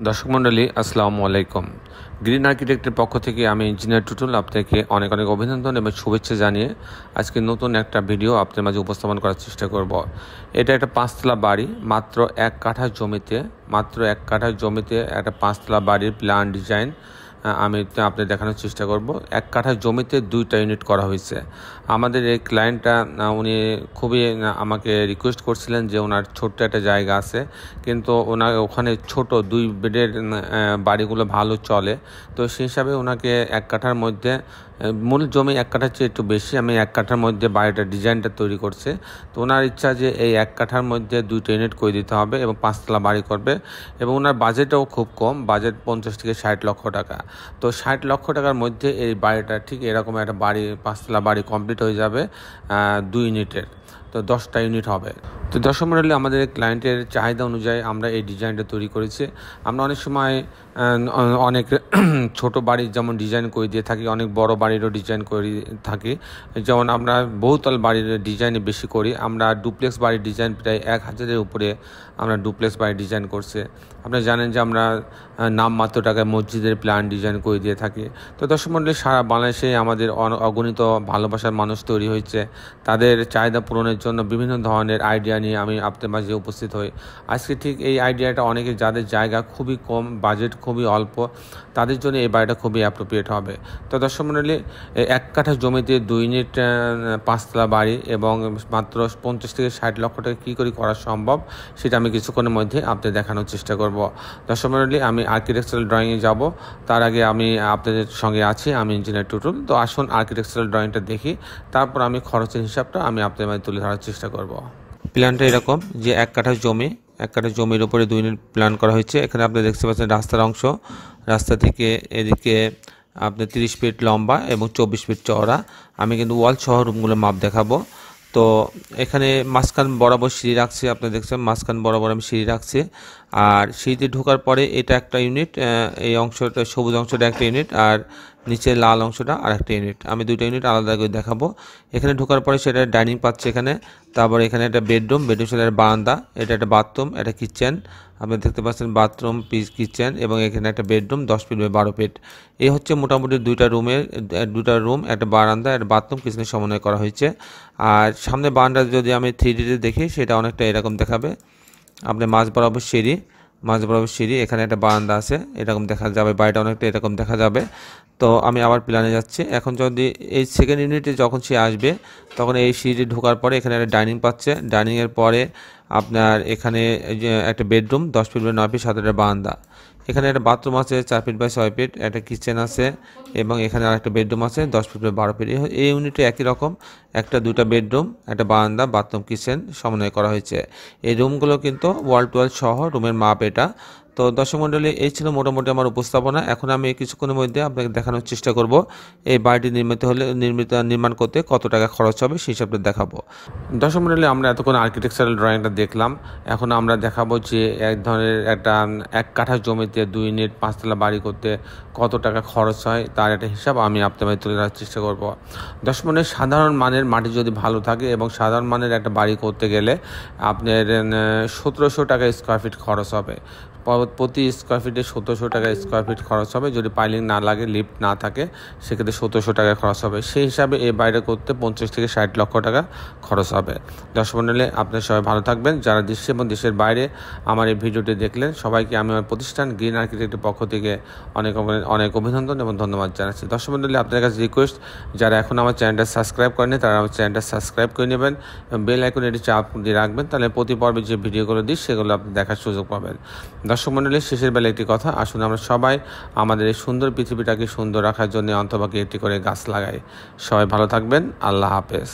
দর্শক মণ্ডলী আসসালামু আলাইকুম। গ্রিন আর্কিটেক্টের পক্ষ থেকে আমি ইঞ্জিনিয়ার টুটুল আপনাকে অনেক অনেক অভিনন্দন এবং শুভেচ্ছা জানিয়ে আজকে নতুন একটা ভিডিও আপনাদের মাঝে উপস্থাপন করার চেষ্টা করব। এটা একটা 5তলা বাড়ি, মাত্র 1 কাঠা জমিতে একটা 5তলা বাড়ির প্ল্যান ডিজাইন আমি আপনাদের দেখানোর চেষ্টা করব। 1 কাঠা জমিতে 2টা ইউনিট করা হয়েছে। আমাদের এই ক্লায়েন্টটা উনি খুবই আমাকে রিকোয়েস্ট করছিলেন যে ওনার ছোট্ট একটা জায়গা আছে, কিন্তু ওনার ওখানে ছোট 2 বেডের বাড়িগুলো ভালো চলে। তো সেই হিসাবে ওনাকে 1 কাঠার মধ্যে, মূল জমি 1 কাঠার চেয়ে একটু বেশি, আমি 1 কাঠার মধ্যে বাড়িটার ডিজাইনটা তৈরি করছে। তো ওনার ইচ্ছা যে এই 1 কাঠার মধ্যে 2টা ইউনিট করে দিতে হবে এবং 5তলা বাড়ি করবে, এবং ওনার বাজেটও খুব কম, বাজেট 50 থেকে 60 লক্ষ টাকা। তো 60 লক্ষ টাকার মধ্যে এই বাড়িটা ঠিক এরকম একটা বাড়ি, 5তলা বাড়ি কমপ্লিট হয়ে যাবে 2 ইউনিটের। তো 10টা ইউনিট হবে। তো দর্শক মণ্ডলী, আমাদের ক্লায়েন্টের চাহিদা অনুযায়ী আমরা এই ডিজাইনটা তৈরি করেছি। আমরা অনেক সময় অনেক ছোট বাড়ির যেমন ডিজাইন করে দিয়ে থাকি, অনেক বড় বাড়িরও ডিজাইন করে থাকি। যেমন আমরা বহুতল বাড়ির ডিজাইনে বেশি করি। আমরা ডুপ্লেক্স বাড়ির ডিজাইন প্রায় 1000-এর উপরে আমরা ডুপ্লেক্স বাড়ির ডিজাইন করছে। আপনারা জানেন যে আমরা নামমাত্র টাকায় মসজিদের প্ল্যান ডিজাইন করে দিয়ে থাকি। তো দর্শক মণ্ডলী, সারা বাংলাদেশে আমাদের অগণিত ভালোবাসার মানুষ তৈরি হয়েছে। তাদের চাহিদা পূরণের জন্য বিভিন্ন ধরনের আইডিয়া নিয়ে আমি আপনাদের মাঝে উপস্থিত হই। আজকে ঠিক এই আইডিয়াটা অনেকে, যাদের জায়গা খুবই কম, বাজেট খুবই অল্প, তাদের জন্য এই বাড়িটা খুবই অ্যাপ্রোপ্রিয়েট হবে। তো দর্শক মণ্ডলী, 1 কাঠা জমিতে 2 ইউনিট 5তলা বাড়ি এবং মাত্র 50 থেকে 60 লক্ষ টাকা কী করে করা সম্ভব সেটা আমি কিছুক্ষণের মধ্যে আপনাদের দেখানোর চেষ্টা করব। দর্শক মণ্ডলী, আমি আর্কিটেকচারাল ড্রয়িংয়ে যাব, তার আগে আমি আপনাদের সঙ্গে আছি, আমি ইঞ্জিনিয়ার টুটুল। তো আসুন আর্কিটেকচারাল ড্রয়িংটা দেখি, তারপর আমি খরচের হিসাবটা আমি আপনাদের মাঝে তুলে ধরার চেষ্টা করব। প্ল্যানটা এরকম যে 1 কাঠা জমির উপরে 2 ইউনিট প্ল্যান করা হয়েছে। এখানে আপনি দেখতে পাচ্ছেন রাস্তার অংশ, রাস্তা থেকে এদিকে আপনার 30 ফিট লম্বা এবং 24 ফিট চওড়া। আমি কিন্তু ওয়াল সহ রুমগুলোর মাপ দেখাবো। তো এখানে মাঝখান বরাবর সিঁড়ি রাখছি, আপনি দেখছেন মাঝখান বরাবর আমি সিঁড়ি রাখছি। আর সিঁড়িতে ঢোকার পরে এটা একটা ইউনিট, এই অংশটা সবুজ অংশটা একটা ইউনিট, আর নিচে লাল অংশটা আর একটা ইউনিট। আমি 2টা ইউনিট আলাদা করে দেখাবো। এখানে ঢোকার পরে সেটা ডাইনিং পাচ্ছে এখানে, তারপরে এখানে একটা বেডরুম সাথে একটা বারান্দা, এটা একটা বাথরুম, এটা কিচেন। আপনি দেখতে পাচ্ছেন বাথরুম পিস কিচেন, এবং এখানে একটা বেডরুম 10 ফিট বাই 12 ফিট। এই হচ্ছে মোটামুটি 2টা রুম, একটা বারান্দা, একটা বাথরুম, কিচেনের সমন্বয় করা হয়েছে। আর সামনে বারান্দা যদি আমি 3Dতে দেখি সেটা অনেকটা এরকম দেখাবে। আপনি মাঝ বরাবর সিঁড়ি, এখানে একটা বারান্দা আছে, এরকম দেখা যাবে, বাড়িটা অনেকটা এরকম দেখা যাবে। তো আমি আবার প্ল্যানে যাচ্ছি। এখন যদি এই সেকেন্ড ইউনিটে যখন সে আসবে, তখন এই সিঁড়ি ঢোকার পরে এখানে একটা ডাইনিং পাচ্ছে, ডাইনিংয়ের পরে আপনার এখানে একটা বেডরুম 10 ফিট বাই 9 ফিট, সাথে একটা বারান্দা। এখানে একটা বাথরুম আছে 4 ফিট বাই 6 ফিট, একটা কিচেন আছে, এবং এখানে আরেকটা বেডরুম আছে 10 ফিট বাই 12 ফিট। এই ইউনিটে একই রকম 2টা বেডরুম, একটা বারান্দা, বাথরুম, কিচেন সমন্বয় করা হয়েছে। এই রুমগুলো কিন্তু ওয়াল টু ওয়াল সহ রুমের মাপ এটা। তো দর্শক মণ্ডলী, এই ছিল মোটামুটি আমার উপস্থাপনা। এখন আমি কিছুক্ষণের মধ্যে আপনাকে দেখানোর চেষ্টা করব এই বাড়িটি নির্মাণ করতে কত টাকা খরচ হবে সেই হিসাবটা দেখাবো। দর্শক মণ্ডলী, আমরা এতক্ষণ আর্কিটেকচারাল ড্রয়িংটা দেখলাম, এখন আমরা দেখাবো যে এক ধরনের একটা 1 কাঠা জমিতে 2 ইউনিট 5তলা বাড়ি করতে কত টাকা খরচ হয় তার একটা হিসাব আমি আপনাদের তুলে ধরার চেষ্টা করব। দর্শক মণ্ডলী, সাধারণ মানের মাটি যদি ভালো থাকে এবং সাধারণ মানের একটা বাড়ি করতে গেলে আপনার 1700 টাকা স্কোয়ার ফিট খরচ হবে। প্রতি স্কোয়ার ফিটে 1700 টাকা স্কোয়ার ফিট খরচ হবে। যদি পাইলিং না লাগে, লিফট না থাকে, সেক্ষেত্রে 1700 টাকা খরচ হবে। সেই হিসাবে এই বাড়িটা করতে 50 থেকে 60 লক্ষ টাকা খরচ হবে। দর্শক মণ্ডলী, আপনারা সবাই ভালো থাকবেন। যারা দেশে এবং দেশের বাইরে আমার এই ভিডিওটি দেখলেন, সবাইকে আমি আমার প্রতিষ্ঠান গ্রিন আর্কিটেক্টের পক্ষ থেকে অনেক অভিনন্দন এবং ধন্যবাদ জানাচ্ছি। দর্শক মণ্ডলী, আপনাদের কাছে রিকোয়েস্ট, যারা এখন আমার চ্যানেলটা সাবস্ক্রাইব করেনি তারা আমার চ্যানেলটা সাবস্ক্রাইব করে নেবেন, বেল আইকনে এটি চাপ দিয়ে রাখবেন, তাহলে প্রতি পর্বে যে ভিডিওগুলো দিই সেগুলো আপনি দেখার সুযোগ পাবেন। দর্শক মণ্ডলী, শেষের বেলা একটি কথা, আসুন আমরা সবাই আমাদের এই সুন্দর পৃথিবীটাকে সুন্দর রাখার জন্য অন্তপাকে একটি করে গাছ লাগাই। সবাই ভালো থাকবেন। আল্লাহ হাফেজ।